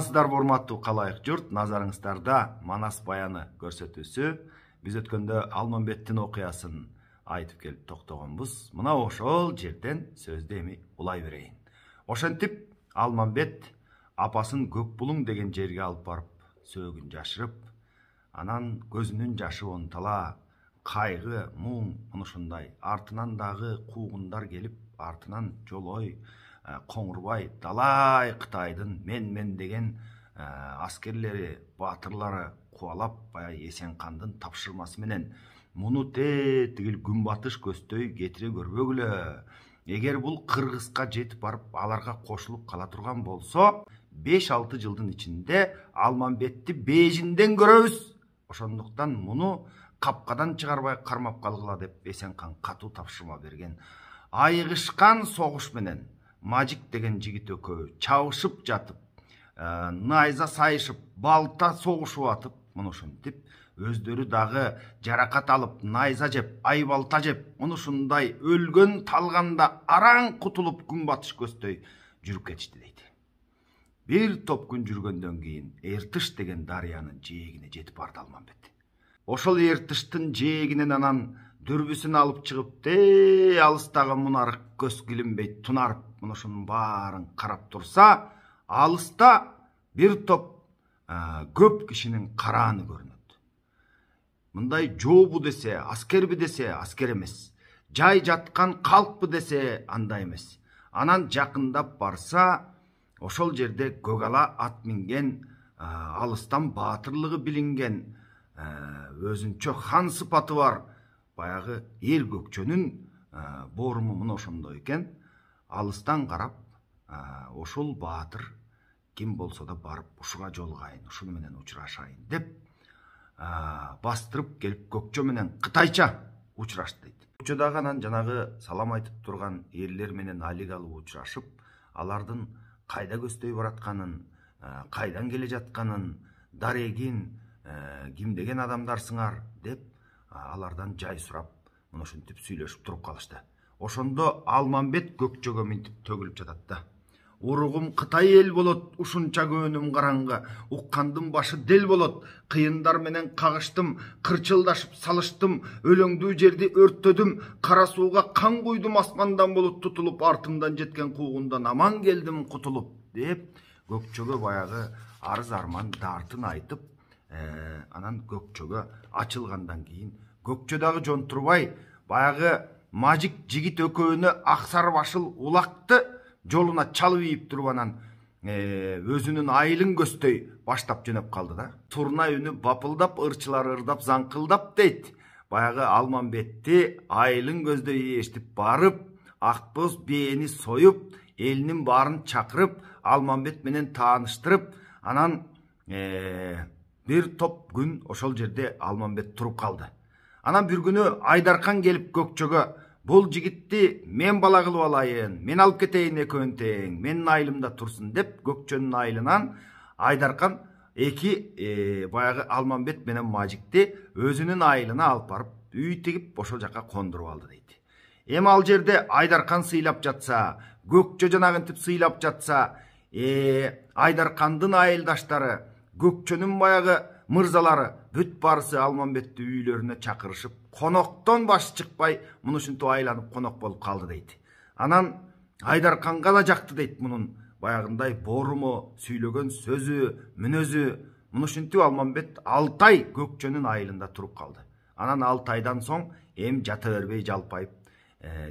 Сыздар урматтуу калайык журт, назарыңыздарда Манас баяны көрсөтүүсү. Биз өткөндө Алмамбеттин окуясын айтып келип токтогонбуз. Мына ошол жерден сөздү эми улай берейин. Ошентип Алмамбет апасын Көкбулуң деген жерге алып барып сөөгүн жашырып, анан көзүнүн жашы онтала, кайгы, муң ушундай. Артынан дагы куугундар келип, артынан Жолой, Коңурбай, талай Кытайдын мен деген аскерлери, батырлары кубалап, баягы Эсенкандын тапшырмасы менен муну тигил күнбатыш көздөй кетире көрбөгүлө. Эгер бул Кыргызга жетип барып аларга кошулуп кала турган болсо, 5-6 жылдын ичинде Алмамбетти Бейжиңден көрөбүз. Ошондуктан муну капкадан чыгарбай кармап калгыла деп Эсенкан катуу тапшырма берген. Айыгышкан согуш менен Мажик деген жигит экөө чабышып жатып, найза сайышып, балта согушуп атып, ушинтип өздөрү дагы жаракат алып, найза жеп, ай балта жеп, ушундай өлгөн талганда араң кутулуп күнбатыш көздөй жүрүп кетишти дейт. Бир топ күн жүргөндөн кийин Эртыш деген дарыянын жээгине жетип барды Алмамбет. Ошол Эртыштын жээгинен анан дүрбүсүн алып чыгып, алыстагы мунарык көз килинбей тунарып, ушунун баарын карап турса, алыста бир топ көп кишинин карааны көрүнөт. Мындай жообу десе, аскерби десе, аскер эмес. Жай жаткан калкпы десе, андай эмес. Анан жакындап барса, ошол жерде көгала ат минген, алыстан баатырлыгы билинген, өзүнчө хан сыпаты бар баягы эр көкчөнүн бооруму мына ошондой экен. Алыстан карап, ошол баатыр ким болсо да барып ушуга жолугайын, ушуну менен учурашайын деп бастырып келип көкчө менен кытайча учурашты дейт. Көкчө дагы анан жанагы салам айтып турган эрлер менен алик алып учурашып, алардын кайда көздөй баратканын, кайдан келе жатканын, дарегин, ким деген адамдарсыңар деп алардан жай сурап, ушинтип сүйлөшүп туруп калышты. Ошондо Алмамбет көкчөгө минтип төгүлүп жатат да. Уругум Кытай эл болот, ушунча көөнүм караңгы, уккандын башы дел болот, кыйындар менен кагыштым, кырчылдашып салыштым, өлөңдүү жерди өрттөдүм, кара сууга кан куйдум, асмандан болот тутулуп, артымдан жеткен куугундан аман келдим кутулуп деп көкчөгө баягы арыз арман дартын айтып, анан көкчөгө ачылгандан кийин көкчө дагы жонтурбай баягы Мажик жигит экөөнү аксар башыл улакты жолуна чалып ийип туруп анан өзүнүн айылын көздөй баштап жөнөп калды да. Турна үнү бапылдап, ырчылар ырдап, заңкылдап дейт. Баягы Алмамбетти айылын көздөй эстип барып, Акбоз бээни союп, элинин баарын чакырып, Алмамбет менен тааныштырып, анан бир топ күн ошол жерде Алмамбет туруп калды. Анан бир күнү Айдаркан келип көкчөгө, бул жигитти мен бала кылып алайын, мен алып кетейин экөөнүн тең, менин айылымда турсун деп көкчөнүн айылынан Айдаркан баягы Алмамбет менен Мажикти өзүнүн айылына алып барып, үй тигип ошол жака кондуруп алды дейт. Эми ал жерде Айдаркан сыйлап жатса, көкчө жанагынтип сыйлап жатса, Айдаркандын айылдаштары, көкчөнүн баягы мырзалары бүт барысы Алмамбетти үйлөрүнө чакырышып, коноктон башы чыкпай, ушинтип айланып конок болуп калды дейт. Анан Айдарканга да жакты дейт мунун баягындай бооруму, сүйлөгөн сөзү, мүнөзү. Ушинтип Алмамбет 6 ай көкчөнүн айылында туруп калды. Анан 6 айдан соң эми жата бербей жалпайып,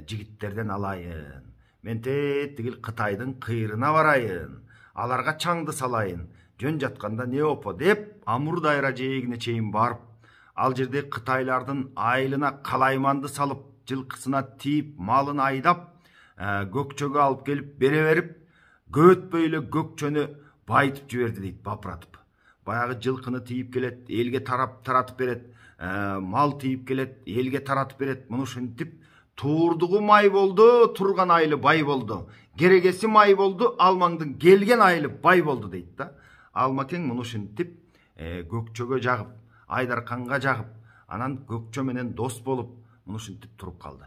жигиттерден алайын, мен тигил Кытайдын кыйрына барайын, аларга чаңды салайын, жөн жатканда не опо деп Амур дайра жээгине чейин барып, ал жерде Кытайлардын айылына калайманды салып, жылкысына тийип, малын айдап, көкчөгө алып келип бере берип, көтпөй эле көкчөнү байытып жиберди дейт, бапыратып. Баягы жылкыны тийип келет, элге таратып берет, мал тийип келет, элге таратып берет. Ушинтип туурдугу май болду, турган айылы бай болду. Керегеси май болду, Алмаңдын келген айылы бай болду дейт да. Алмакең ушинтип көкчөгө жагып, Айдарканга жагып, анан көкчө менен дос болуп, ушинтип туруп калды.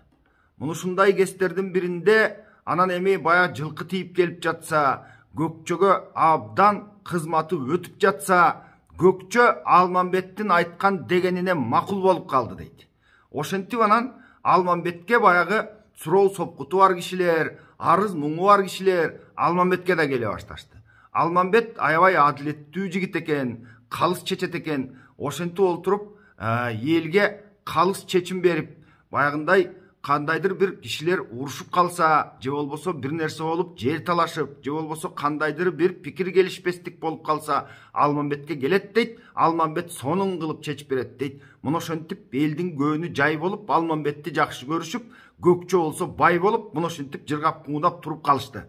Ушундай кездердин биринде анан эми баягы жылкы тийип келип жатса, Көкчөгө абдан кызматы өтүп жатса, Көкчө Алмамбеттин айткан дегенине макул болуп калды дейт. Ошентип анан Алмамбетке баягы суроо сопкуту бар кишилер, арыз муңу бар кишилер Алмамбетке да келе башташты. Алмамбет аябай адилеттүү жигит экен, калыс чечет экен. Ошентип олтуруп элге калыс чечим берип, баягындай кандайдыр бир кишилер урушуп калса, же болбосо бир нерсе болуп жер талашып, же болбосо кандайдыр бир пикир келишпестик болуп калса, Алмамбетке келет дейт. Алмамбет сонун кылып чечип берет дейт. Муну ошентип элдин көөнү жай болуп, Алмамбетти жакшы көрүшүп, Көкчө болсо бай болуп, муну ошентип жыргап куундап туруп калышты.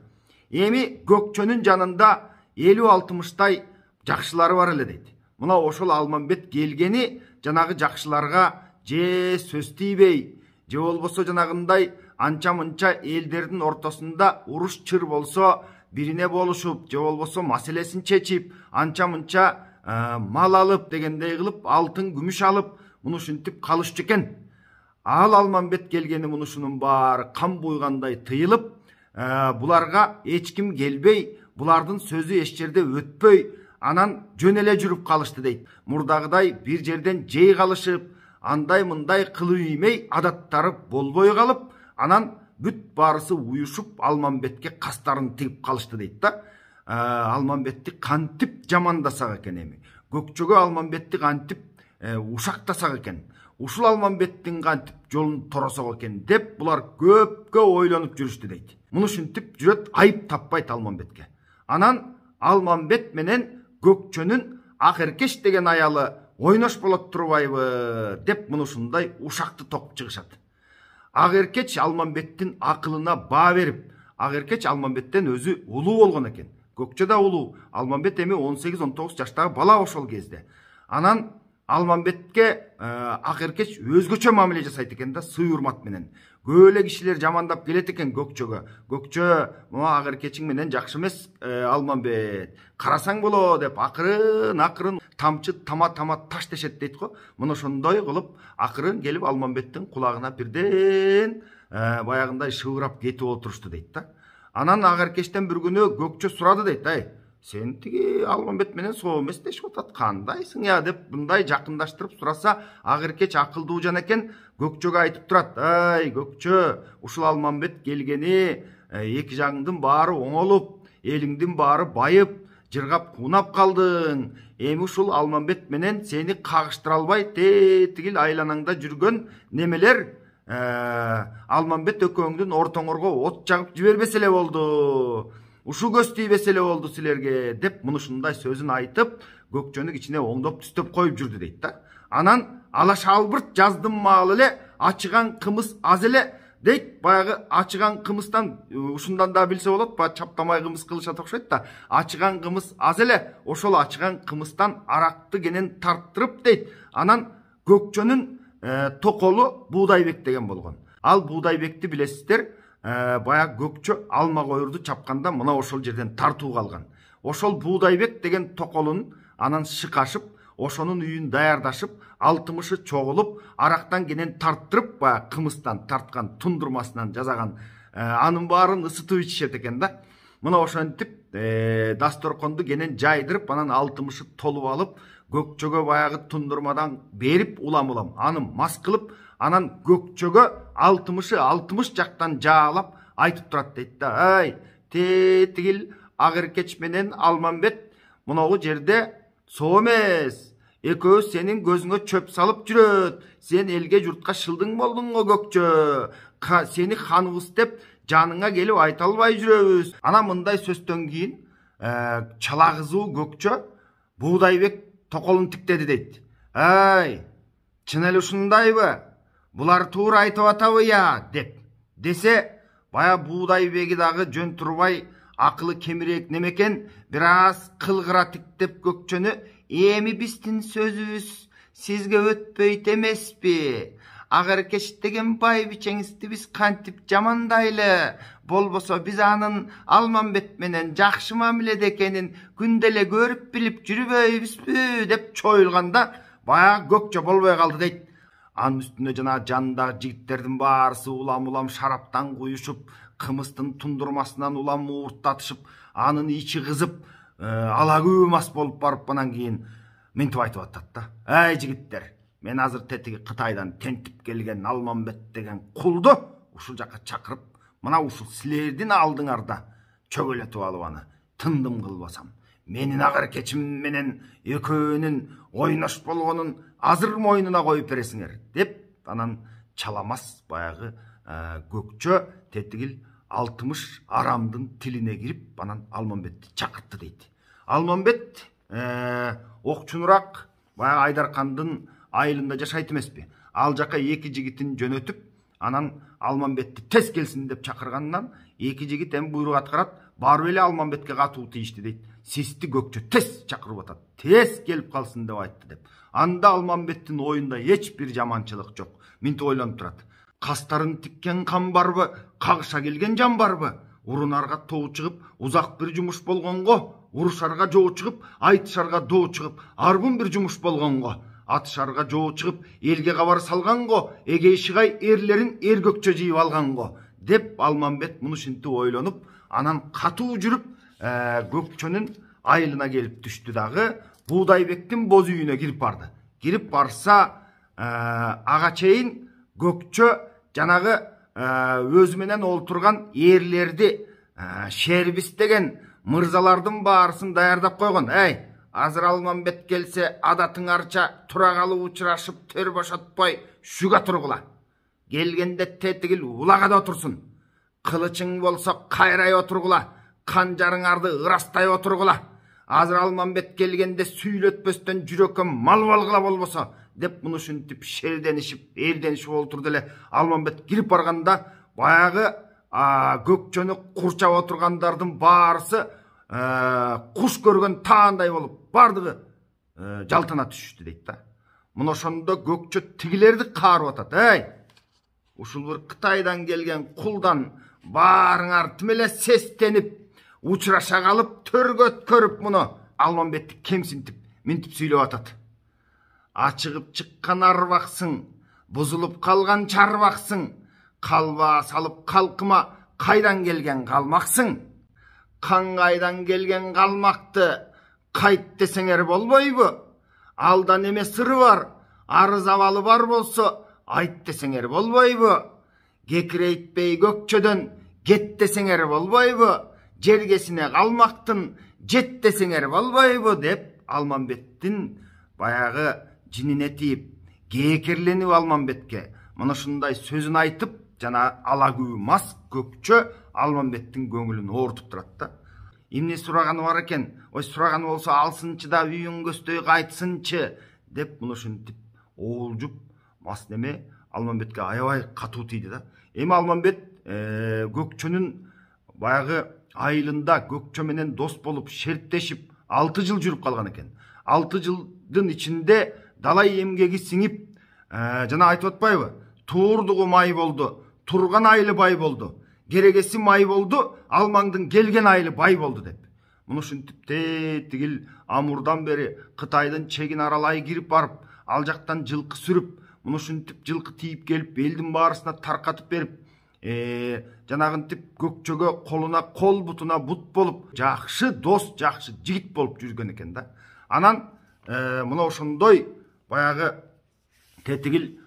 Эми Көкчөнүн жанында 50-60 жакшылары бар эле дейт. Мына ошол Алмамбет келгени жанагы жакшыларга же сөз тийбей, же болбосо жанагындай анча-мынча элдердин ортосунда уруш чыр болсо бирине болушуп, же болбосо маселесин чечип, анча-мынча мал алып дегендей кылып, алтын күмүш алып, муну ушинтип калышчу экен. Ал Алмамбет келгени мунушунун баары кам буйгандай тыйылып, буларга эч ким келбей, булардын сөзү эч жерде өтпөй, анан жөн эле жүрүп калышты дейт. Мурдагыдай бир жерден жей калышып, андай мындай кылып иймей адаттары болбой калып, анан бүт баарысы уюшуп Алмамбетке кастарын тигип калышты дейт да. Алмамбетти кантип жамандасак экен эми. Көкчөгө Алмамбетти кантип ушактасак экен. Ушул Алмамбеттин кантип жолун торосок экен деп булар көпкө ойлонуп жүрүштү дейт. Муну ушинтип жүрөт, айып таппайт Алмамбетке. Анан Алмамбет менен Көкчөнүн Акеркеш деген аялы ойнош болот турбайбы деп муну ушундай ушакты токуп чыгышат. Акеркеч Алмамбеттин акылына баа берип, Акеркеч Алмамбеттен өзү улуу болгон экен. Көкчө да улуу. Алмамбет эми 18-19 жаштагы бала ошол кезде. Анан Алмамбетке Акеркеч өзгөчө мамиле жасайт экен да, сый урмат менен. Көп эле кишилер жамандап келет экен Көкчөгө. Көкчө, мына Акеркечиң менен жакшы эмес Алмамбет. Карасаң боло деп акырын тамчы тама таш тешет дейт го. Мына ошондой кылып акырын келип Алмамбеттин кулагына бирден баягындай шыбырап кетип отурушту дейт да. Анан Акеркечтен бир күнү Көкчө сурады дейт, ай, сен тиги Алмамбет менен соо эмес дешип атат, кандайсың я деп мындай жакындаштырып сураса, Акеркеч акылдуу жан экен, Көкчөгө айтып турат, ай Көкчө, ушул Алмамбет келгени эки жагыңдын баары оңолуп, элиңдин баары байып, жыргап куунап калдың. Эми ушул Алмамбет менен сени кагыштыра албай, тегил айланаңда жүргөн немелер Алмамбет экөөңдүн ортоңорго от жагып жибербесе эле болду. Ушу көз тийбесе эле болду силерге деп муну ушундай сөзүн айтып, Көкчөнү ичине оңдоп түстөп коюп жүрдү дейт да. Анан алаш албырт жаздым маал эле, ачыган кымыз аз эле дейт. Баягы ачыган кымыздан ушундан да билсе болот, баягы чаптамай кымыз кылышат окшойт да. Ачыган кымыз аз эле, ошол ачыган кымыздан аракты кенен тарттырып дейт. Анан Көкчөнүн токолу Буудайбек деген болгон. Ал Буудайбекти билесиздер, баягы Көкчө алма койурду чапканда мына ошол жерден тартууга алган. Ошол Буудайбек деген токолун анан шыкашып, ошонун үйүн даярдашып, алтымышы чогулуп, арактан кенен тарттырып, баягы кымыздан тарткан тундурмасынан жасаган, анын баарын ысытып ичишет экен да. Мына ошентип дасторконду кенен жайдырып, анан алтымышы толуп алып, Көкчөгө баягы тундурмадан берип улам-улам аны мас кылып, анан Көкчөгө 60 жактан жаалап айтып турат дейт да. Ай, тегил Акеркеч менен Алмамбет мынагу жерде соо эмес. Экөө сенин көзүңө чөп салып жүрөт. Сен элге журтка шылдың болдуң го Көкчө. Сени ханыбыз деп жаныңа келип айта албай жүрөбүз. Анан мындай сөздөн кийин чала кызуу Көкчө Буудайбек токолун тиктеди дейт. Ай, чын эле ушундайбы? Булар туура айтып атабы я деп. Десе, бая Буудайбеги дагы жөн турбай акылы кемирээк немекен, бир аз кылгыра тиктеп Көкчөнү, эми биздин сөзүбүз сизге өтпөйт эмеспи? Акеркеч деген байбичеңизди биз кантип жамандайлы? Болбосо биз анын Алмамбет менен жакшы мамиледе экенин күндө эле көрүп билип жүрбөйбүзбү деп чоюлганда, баягы Көкчө болбой калды дейт. Анын үстүнө жана жанындагы жигиттердин баарысы улам-улам шараптан куюшуп, кымыздын тундурмасынан улам уурттатышып, анын ичи кызып ала күбө мас болуп барып анан кийин мынтип айтып атат да: "Ай жигиттер, мен азыр тетиги Кытайдан тентип келген Алмамбет деген кулду ушул жака чакырып, мына ушул силердин алдыңарда чөгөлөтүп алып аны тындым кылбасам, менин агар-кечим менен экөөнүн ойнош болгонун азыр мойнуна коюп бересиңер" деп анан чаламас баягы көкчө тетигил 60 арамдын тилине кирип анан Алмамбетти чакыртты дейт. Алмамбет окчунураак баягы Айдаркандын айылында жашайт эмеспи? Ал жака эки жигитин жөнөтүп, анан Алмамбетти тез келсин деп чакыргандан эки жигит эми буйрук аткарат, барып эле Алмамбетке катуу тийишти дейт. Сизди көкчө тез чакырып атат, тез келип калсын деп айтты деп. Анда Алмамбеттин оюнда эч бир жаманчылык жок. Мынтип ойлонуп турат: кастарын тиккен кам барбы, кагыша келген жан барбы? Урунарга тоо чыгып, узак бир жумуш болгонго, урушарга жоо чыгып, айтышарга доо чыгып, арбын бир жумуш болгонго, атышарга жоо чыгып, элге кабар салганго, эгей шыгай эрлерин эр көкчө жыйып алганго деп Алмамбет мунушинтип ойлонуп, анан катуу жүрүп, көкчөнүн айылына келип түштү дагы Буудайбектин боз үйүнө кирип барды. Кирип барса, ага чейин көкчө жанагы өзү менен олтурган эрлерди, Шербис деген мырзалардын баарысын даярдап койгон. "Эй, азыр Алмамбет келсе, адатыңарча тура калып учурашып, төр бошотпой шуга тургула. Келгенде тетигил улагада отурсун. Кылычың болсо кайрай отургула, канжарыңарды ырастай отургула. Азыр Алмамбет келгенде сүйлөтпөстөн жүрөккө мал балгыла болбосо" деп мунушинтип шерденишип, элденишип олтурду эле. Алмамбет кирип барганда баягы көкчөнү курчап отургандардын баарысы куш көргөн таандай болуп бардыгы жалтана түшүштү дейт да. Мына ошондо көкчө тигилерди каарып атат: "Эй, ушул бир Кытайдан келген кулдан баарыңар тим эле сестенип, учураша калып, төргө өткөрүп муну Алмамбетти кемсинтип, мынтип сүйлөп атат: "Ачыгып чыккан арбаксың, бузулуп калган чарбаксың, калбаа салып калкыма кайдан келген калмаксың? Каңгайдан келген калмакты кайт десеңер болбойбу? Алда неме сыры бар, арыз абалы бар болсо айт десеңер болбойбу? Кекирейтпей көкчөдөн кет десеңер болбойбу? Жергесине калмактын жет десеңер болбойбу?" деп Алмамбеттин баягы жинине тиип, кекерленип Алмамбетке мына ушундай сөзүн айтып, жана ала күбө мас көкчө Алмамбеттин көңүлүн оорутуп турат да. "Эмне сураганы бар экен? Ой, сураганы болсо алсынчы да үйүн көздөй кайтсынчы" деп мунушинтип оолжуп мас неме Алмамбетке аябай катуу тийди да. Эми Алмамбет көкчөнүн баягы айылында көкчө менен дос болуп, шерттешип 6 жыл жүрүп калган экен. 6 жылдын ичинде далай эмгеги сиңип, жана айтып атпайбы? Туурдугу май болду, турган айылы бай болду, керегеси май болду, алмаңдын келген айылы бай болду деп. Мунушинтип тетигил амурдан бери Кытайдын чегин аралай кирип барып, ал жактан жылкы сүрүп, мунушинтип жылкы тийип келип, элдин баарысына таркатып берип, жанагынтип көкчөгө колуна кол, бутуна бут болуп, жакшы дос, жакшы жигит болуп жүргөн экен да. Анан мына ошондой баягы тетигил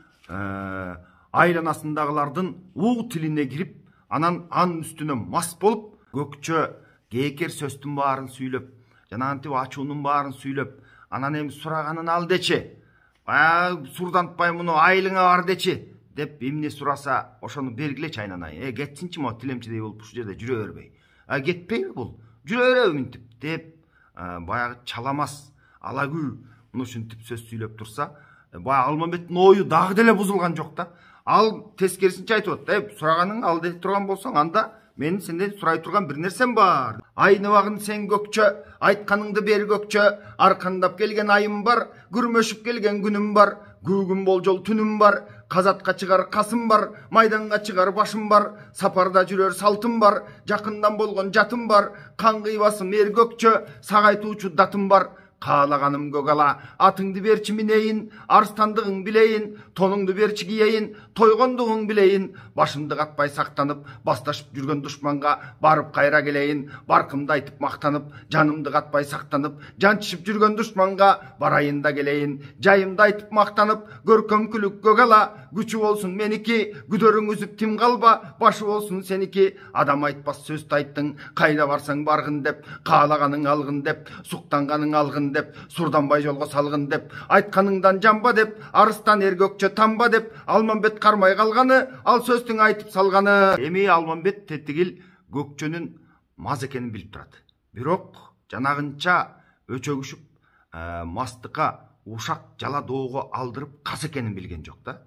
айланасындагылардын уу тилине кирип, анан анын үстүнө мас болуп, көкчө кекер сөздүн баарын сүйлөп, жанагынтип ачуунун баарын сүйлөп, анан эми сураганын ал дечи, баягы сурдантпай муну айылыңа бар дечи деп эмне сураса ошону бергилечи айнанай. Кетсинчи мо тилемчидей болуп ушул жерде жүрө бербей. Кетпейби бул? Жүрө береби мынтип деп баягы чаламас ала күбө мынушинтип сөз сүйлөп турса, баягы Алмамбеттин ою дагы деле бузулган жок да. Ал тескерисинче айтып атат: "Сураганың ал деп турган болсоң, анда менин сенден сурай турган бир нерсем бар. Айныбагын сен көкчө, айтканыңды бер көкчө, аркандап келген айым бар, күрмөшүп келген күнүм бар, күгүм болжол түнүм бар, казатка чыгар касым бар, майданга чыгар башым бар, сапарда жүрөр салтым бар, жакындан болгон жатым бар, кан кыйбасым эр көкчө, сагайтуучу датым бар, каалаганым көк ала. Атыңды берчи минейин, арыстандыгың билейин, тонуңду берчи кийейин, тойгондугуң билейин. Башымды катпай сактанып, басташып жүргөн душманга барып кайра келейин. Баркымды айтып мактанып, жанымды катпай сактанып, жанчышып жүргөн душманга барайын да келейин. Жайымды айтып мактанып, көркөмкүлүк көк ала. Күчү болсун меники, күдөрүң үзүп тим калба, башы болсун сеники. Адам айтпас сөздү айттың, кайда барсаң баргын деп, каалаганың алгын деп, суктанганың алгын деп, сурданбай жолго салгын деп, айтканыңдан жанба деп, арыстан эргөкчө тамба деп, Алмамбет кармай калганы, ал сөздүң айтып салганы. Эми Алмамбет тетигил көкчөнүн маз экенин билип турат. Бирок жанагынча өчөгүшүп, мастыкка ушак жала доого алдырып кас экенин билген жок да.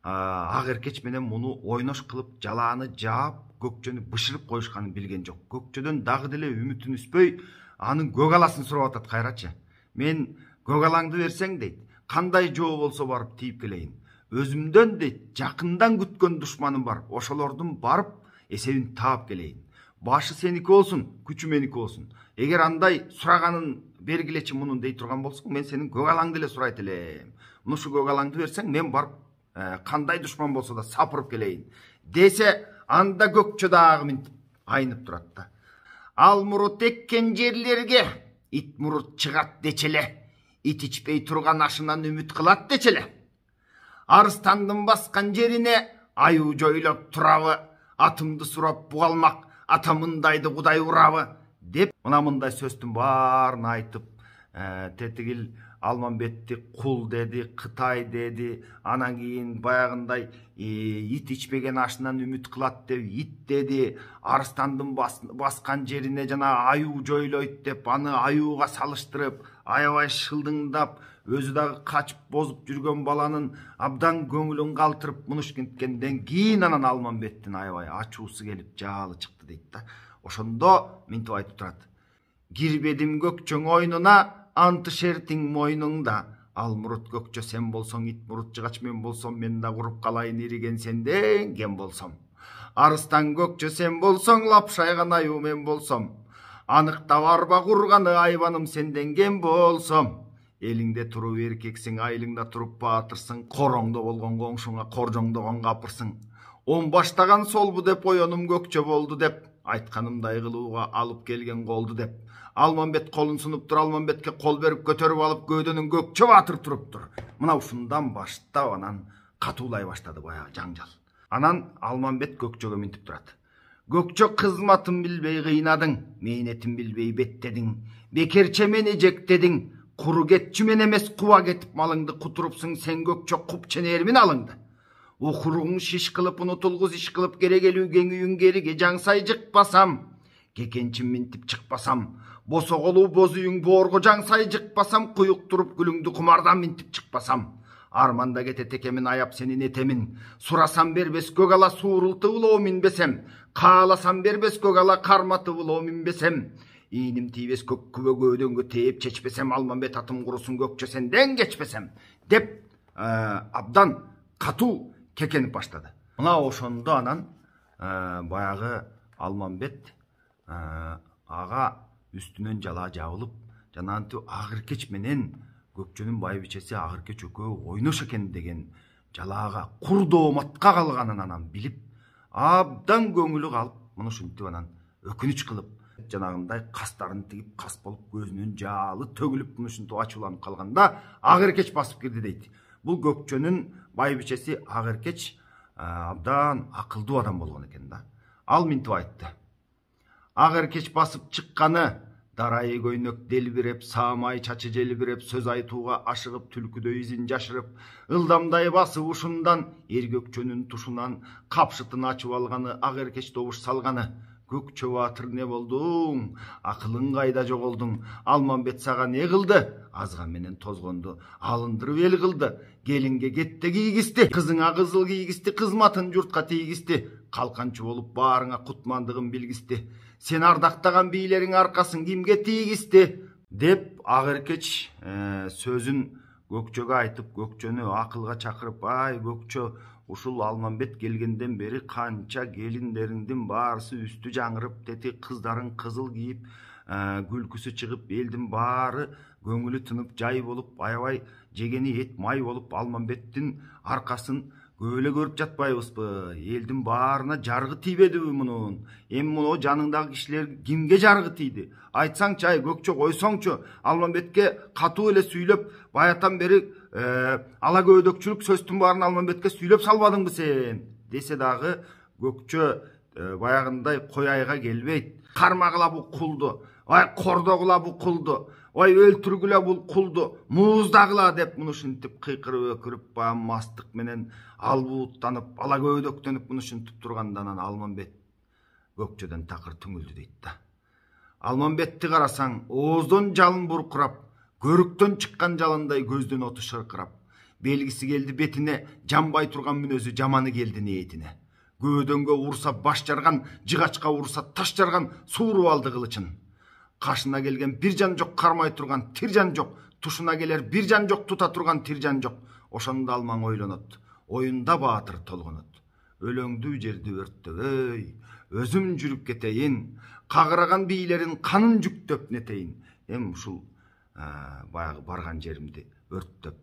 Ак эркеч менен муну ойнош кылып жалааны жаап көкчөнү бышырып коюшканын билген жок. Көкчөдөн дагы деле үмүтүн үзбөй анын көк аласын сурап атат. Кайрачы, мен көк алаңды берсең дейт, кандай жоо болсо барып тийип келейин. Өзүмдөн дейт, жакындан күткөн душманым бар, ошолордун барып эсебин таап келейин. Башы сеники болсун, күчү меники болсун. Эгер андай сураганын бергилечи мунун дей турган болсоң, мен сенин көк алаңды эле сурайт элем. Мушу көк алаңды берсең, мен барып кандай душман болсо да сапырып келейин десе, анда көкчө дагы мынтип айнып турат да. Ал мурут эккен жерлерге ит мурут чыгат дечеле, ит ичпей турган ашынан үмүт кылат дечеле. Арыстандын баскан жерине аюу жойлоп турабы, атымды сурап бугалмак, атамындайды кудай урабы деп мына мындай сөздүн баарын айтып, тетигил Алмамбетти кул деди, Кытай деди, анан кийин баягындай ит ичпеген ашынан үмүт кылат деп ит деди, арыстандын баскан жерине жана аюу жойлойт деп аны аюуга салыштырып, аябай шылдыңдап, өзү дагы качып бозуп жүргөн баланын абдан көңүлүн калтырып мунушкенткенден кийин анан Алмамбеттин аябай ачуусу келип жаалы чыкты дейт да. Ошондо мынтип айтып турат. Кирбедим көкчөң ойнуна, анты шертиң мойнуңда. Ал мурут көкчө сен болсоң, ит мурут жыгач мен болсом, мен да куруп калайын ириген сенден кем болсом. Арыстан көкчө сен болсоң, лапшайган аюу мен болсом. Аныкта арба курганы айбаным сенден кем болсом. Элиңде туруп эркексиң, айылыңда туруп баатырсың, короңдо болгон коңшуңа коржоңдогон капырсың. Он баштаган солбу деп оёнум көкчө болду деп, айтканымдай кылууга алып келген колду деп. Алмамбет колун сунуп тур, Алмамбетке кол берип көтөрүп алып көөдөнүн көкчө баатыр туруптур. Мына ушундан баштап анан катуулай баштады баягы жаңжал. Анан Алмамбет көкчөгө мынтип турат. Көкчө кызматын билбей кыйнадың, мээнетин билбей беттедиң, бекерче мени жектедиң, куру кетчү мен эмес куба кетип малыңды кутурупсуң сен көкчө куп ченермин алыңды. Ухуруң шиш кылып унутулгуз иш кылып керегелүү кеңүүң кериге жаңсай жыкпасам, кекенчим минтип чыкпасам, босоголуу боз үйүң боорго жаңсай жыкпасам, куюк туруп гүлүңдү кумардан минтип чыкпасам, арманда кетет экемин аяп сенин этемин, сурасам бербес көк ала suurulту улоо минбесем, кааласам бербес көк ала карматы улоо минбесем, ийиним тийбес көк күбө көөдөнгө тээп чечпесем, Алмамбет атым курусун көкчө сенден кечпесем деп абдан катуу кекенип баштады. Мына ошондо анан баягы Алмамбет ага үстүнөн жала жабылып, жанагынтип ак эркеч менен көкчөнүн байбичеси ак эркеч экөө ойнош экен деген жалаага кур дооматка калганын анан билип, абдан көңүлү калып, мына ушинтип анан өкүнүч кылып, жанагындай кастарын тигип, кас болуп, көзүнүн жаалы төгүлүп, мына ушинтип ачууланып калганда ак эркеч басып кирди дейт. Бул көкчөнүн байбичеси ак эркеч абдан акылдуу адам болгон экен да. Ал мынтип айтты. Ак эркеч басып чыкканы, дарайы көйнөк делбиреп, саамай чачы желбиреп, сөз айтууга ашыгып, түлкүдөй изин жашырып, ылдамдай басып ушундан, эр көкчөнүн тушунан капшытын ачып алганы, ак эркеч добуш салганы. Көкчө баатыр не болдуң? Акылың кайда жоголдуң? Алмамбет сага не кылды? Азган менен тозгонду, алындырып эл кылды. Келинге кетте кийгизди, кызыңа кызыл кийгизди, кызматын журтка тийгизди. Калканчы болуп баарыңа кутмандыгын билгизди. Сен ардактаган бийлериң аркасын кимге тийгизди? Деп ак эркеч сөзүн көкчөгө айтып, көкчөнү акылга чакырып, ай көкчө, ушул Алмамбет келгенден бери канча келиндериңдин баарысы үстү жаңырып, тети кыздарың кызыл кийип, күлкүсү чыгып, элдин баары көңілі тынып жай болып, аябай жегені ет май болып, Алмамбеттин аркасын көөлө көрүп жатпайбызбы? Элдин баарына жаргы тийбедиби мунун? Эми муну жаныңдагы кишилер кимге жаргы тийди? Айтсаңчы, ай Көкчө, койсоңчу. Алмамбетке катуу эле сүйлөп, баятан бери ала көбөдөкчүлүк сөздүн баарын Алмамбетке сүйлөп салбадыңбы сен? Десе дагы Көкчө баягындай кой айга келбейт. Кармагыла бул кулду, ай кордогула бул кулду, ой өлтүргүлө бул кулду, мууздагыла деп муну ушинтип кыйкырып өкүрүп, баягы мастык менен албууттанып, ала көбөдөктөнүп муну ушинтип турганда анан Алмамбет Көкчөдөн такыр түңүлдү дейт да. Алмамбетти карасаң, ооздон жалын буркурап, көрүктөн чыккан жалындай көздөн оту шыркырап, белгиси келди бетине, жанбай турган мүнөзү жаманы келди ниетине. Көбөдөнгө урса баш жарган, жыгачка урса таш жарган, сууруп алды кылычын. Кашына келген бир жан жок, кармай турган тир жан жок, тушуна келер бир жан жок, тута турган тир жан жок. Ошондо Алмаң ойлонот, оюнда баатыр толгонот. Өлөңдүү жерди өрттөбөй, өзүм жүрүп кетейин, кагыраган бийлерин канын жүктөп нетейин. Эми ушул баягы барган жеримди өрттөп,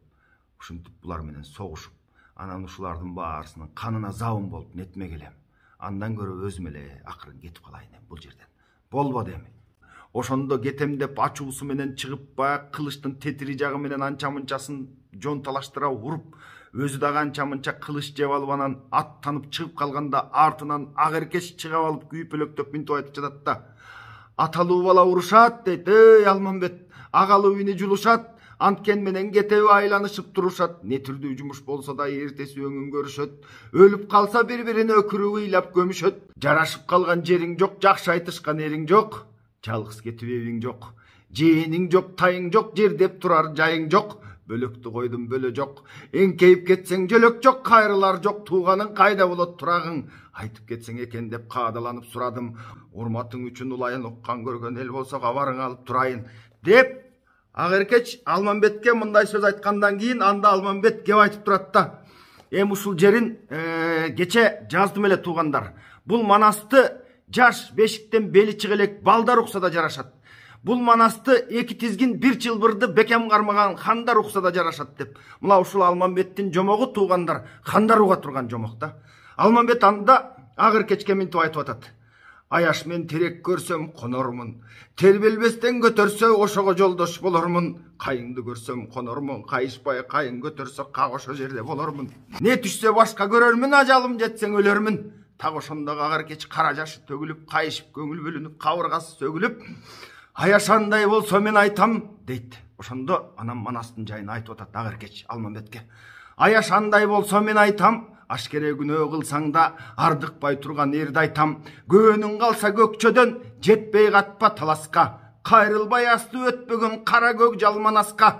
ушинтип булар менен согушуп, анан ушулардын баарысынын канына забын болуп нетмек элем. Андан көрө өзүм эле акырын кетип калайын бул жерден. Болбоду эми. Ошондо кетем деп ачуусу менен чыгып, баягы кылычтын тетири жагы менен анча-мынчасын жонталаштыра уруп, өзү дагы анча-мынча кылыч жеп алып, анан аттанып чыгып калганда артынан ак эркеч чыгып алып күйпөлөктөп минтип айтып жатат да. Аталуу бала урушат дейт. Эй Алмамбет, агалуу ини жулушат, анткен менен кетеби айланышып турушат. Не түрдүү жумуш болсо да эртеси өңүн көрүшөт. Өлүп калса бири-бирине өкүрүп ыйлап көмүшөт. Жарашып калган жериң жок, жакшы айтышкан эриң жок. Жалгыз кетип эбиң жок. Жээниң жок, тайың жок, жер деп турар жайың жок. Бөлөктү койдум бөлө жок. Эңкейип кетсең жөлөк жок, кайрылар жок. Тууганың кайда болот турагың? Айтып кетсең экен деп каадаланып сурадым. Урматың үчүн улайын, уккан көргөн эл болсо кабарың алып турайын деп ак эркеч Алмамбетке мындай сөз айткандан кийин анда Алмамбет кеп айтып турат да. Эми ушул жерин кече жаздым эле туугандар. Бул манасты жаш бешиктен бели чыга элек балдар укса да жарашат. Бул манасты эки тизгин бир чылбырды бекем кармаган хандар укса да жарашат деп. Мына ушул Алмамбеттин жомогу туугандар, хандар уга турган жомок да. Алмамбет анда ак эркечке минтип айтып атат. Аяш мен терек көрсөм конормун, тербелбестен көтөрсө ошого жолдош болормун. Кайыңды көрсөм конормун, кайышпай кайың көтөрсө как ошо жерде болормун. Не түшсө башка көрөрмүн, ажалым жетсең өлөрмүн. Так ошондогу ак эркеч кара жашы төгүлүп, кайышып, көңүл бөлүнүп, кабыргасы сөгүлүп, аяшандай болсо мен айтам дейт. Ошондо анан манастын жайын айтып атат ак эркеч Алмамбетке. Аяшандай болсо мен айтам, ашкере күнөө кылсаң да ардыкпай турган эрди айтам. Көөнүң калса көкчөдөн, жетпей катпа таласка. Кайрылбай асты өтпөгөн кара көк жалманаска.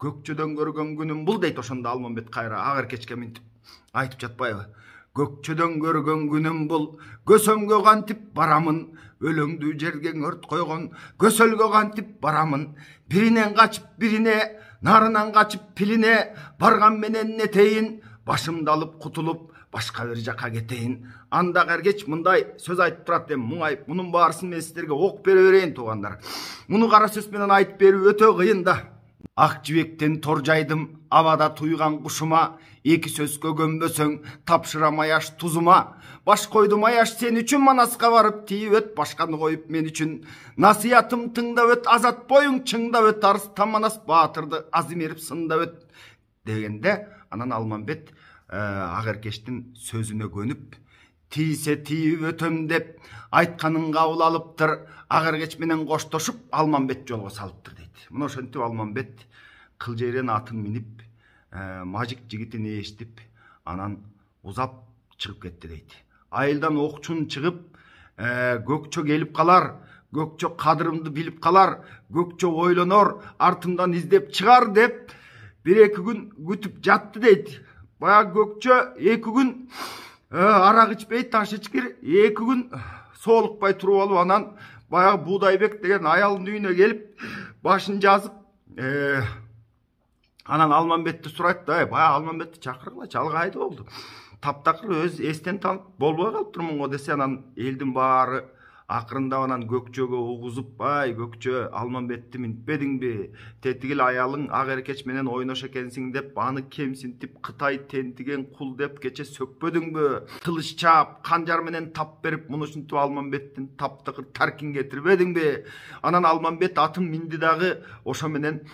Көкчөдөн көргөн күнүм бул дейт. Ошондо Алмамбет кайра ак эркечке минтип айтып жатпайбы? Көкчөдөн көргөн күнүм бул, көсөмгө кантип барамын. Өлөңдүү жерге өрт койгон, көсөлгө кантип барамын. Биринен качып бирине, нарынан качып пилине, барган менен нетейин. Башымды алып кутулуп, башка бир жака кетейин. Анда эркеч мындай сөз айтып турат. Эми муңайып, мунун баарысын мен сиздерге окуп бере берейин туугандар. Муну кара сөз менен айтып берүү өтө кыйын да. Ак жибектен тор жайдым, абада туйган кушума. Эки сөзгө көнбөсөң, тапшырам аяш тузума. Баш койдум аяш сен үчүн, манаска барып тийип өт, башканы коюп мен үчүн. Насыятым тыңдап өт, азат боюң чыңдап өт, арыстан манас баатырды азимерип сындап өт дегенде, анан Алмамбет ак эркечтин сөзүнө көнүп, тийсе тийип өтөм деп айтканын кабыл алыптыр. Ак эркеч менен коштошуп Алмамбет жолго салыптыр дейт. Мына ошентип Алмамбет кылжайрен атын минип, мажик жигитин ээштип, анан узап чыгып кетти дейт. Айылдан окчун чыгып, Көкчө келип калар, Көкчө кадырымды билип калар, Көкчө ойлонор, артымдан издеп чыгар деп бир-эки күн күтүп жатты дейт. Баягы Көкчө 2 күн арак ичпей, таш ичкир, 2 күн соолукпай туруп алып, анан баягы Буудайбек деген аялдын үйүнө келип, башын жазып, анан Алмамбетти сурайт да, баягы Алмамбетти чакыргыла, ал кайда болду? Таптакыр өз эстен танып болбой калыптырмын го десе, анан элдин баары Акырында анан Көкчөгө угузуп, ай Көкчө, Алмамбетти минтпедиңби? Тетигил аялың ак эркеч менен ойнош экенсиң деп аны кемсинтип Кытай тентиген кул деп кече сөкпөдүңбү? Кылыч чаап, канжар менен тап берип, мунушинтип Алмамбеттин таптыкыр таркин кетирбедиңби? Анан Алмамбет атын минди дагы ошо менен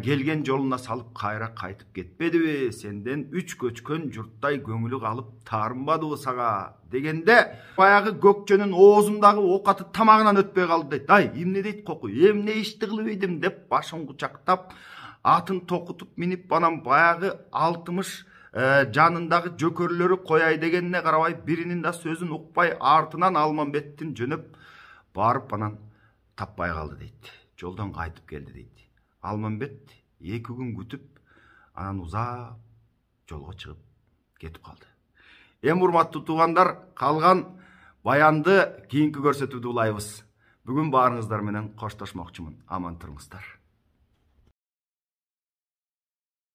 келген жолуна салып кайра кайтып кетпедиби? Сенден үч көчкөн журттай көңүлү калып таарынбадыбы сага? Дегенде баягы Көкчөнүн оозундагы оокаты тамагынан өтпөй калды дейт. Ай, эмне дейт Коку? Эмне ишти кылып ийдим деп башын кучактап, атын токутуп минип, анан баягы алтымыш жанындагы жөкөрлөрү кояй дегенине карабай, биринин да сөзүн укпай, артынан Алмамбеттин жөнөп барып анан таппай калды дейт. Жолдон кайтып келди дейт. Алмамбет 2 күн күтүп, анан узап жолго чыгып кетип калды. Эң урматтуу туугандар, калган баянды кийинки көрсөтүүдө улайбыз. Бүгүн баарыңыздар менен коштошмокчумун. Аман туруңуздар.